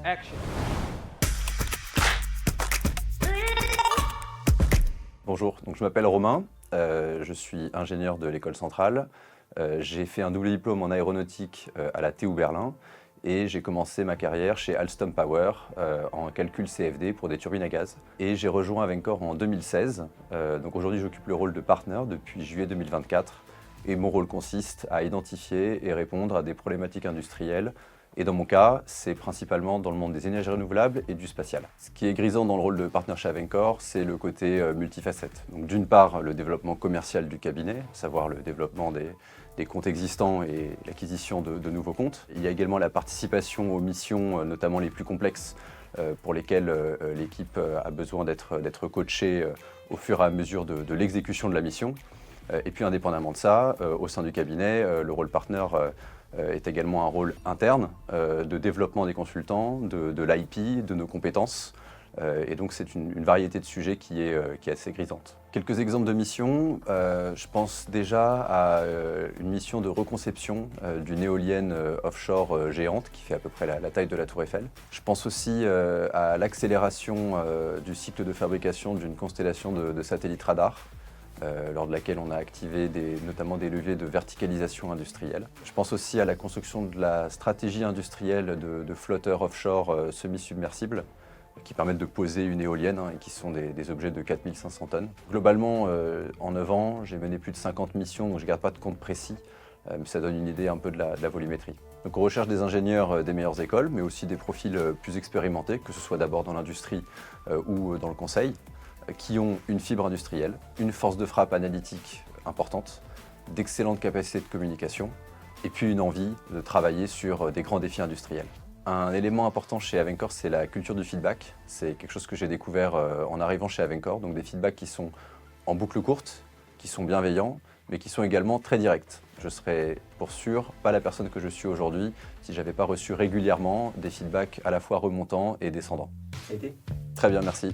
Action. Bonjour, donc je m'appelle Romain, je suis ingénieur de l'école centrale. J'ai fait un double diplôme en aéronautique à la TU Berlin et j'ai commencé ma carrière chez Alstom Power en calcul CFD pour des turbines à gaz. Et j'ai rejoint Avencorp en 2016. Donc aujourd'hui j'occupe le rôle de partner depuis juillet 2024 et mon rôle consiste à identifier et répondre à des problématiques industrielles. Et dans mon cas, c'est principalement dans le monde des énergies renouvelables et du spatial. Ce qui est grisant dans le rôle de partner chez Avencorp, c'est le côté multifacette. Donc d'une part, le développement commercial du cabinet, à savoir le développement des comptes existants et l'acquisition de nouveaux comptes. Il y a également la participation aux missions, notamment les plus complexes, pour lesquelles l'équipe a besoin d'être coachée au fur et à mesure de l'exécution de la mission. Et puis indépendamment de ça, au sein du cabinet, le rôle partner est également un rôle interne de développement des consultants, de l'IP, de nos compétences. Et donc c'est une variété de sujets qui est assez grisante. Quelques exemples de missions. Je pense déjà à une mission de reconception d'une éolienne offshore géante qui fait à peu près la taille de la Tour Eiffel. Je pense aussi à l'accélération du cycle de fabrication d'une constellation de satellites radars. Lors de laquelle on a activé notamment des leviers de verticalisation industrielle. Je pense aussi à la construction de la stratégie industrielle de flotteurs offshore semi-submersibles qui permettent de poser une éolienne et qui sont des objets de 4500 tonnes. Globalement, en 9 ans, j'ai mené plus de 50 missions, donc je ne garde pas de compte précis, mais ça donne une idée un peu de la volumétrie. Donc on recherche des ingénieurs des meilleures écoles, mais aussi des profils plus expérimentés, que ce soit d'abord dans l'industrie ou dans le conseil, qui ont une fibre industrielle, une force de frappe analytique importante, d'excellentes capacités de communication et puis une envie de travailler sur des grands défis industriels. Un élément important chez Avencorp, c'est la culture du feedback. C'est quelque chose que j'ai découvert en arrivant chez Avencorp, donc des feedbacks qui sont en boucle courte, qui sont bienveillants, mais qui sont également très directs. Je serais pour sûr pas la personne que je suis aujourd'hui si je n'avais pas reçu régulièrement des feedbacks à la fois remontants et descendants. Ça a été ? Très bien, merci.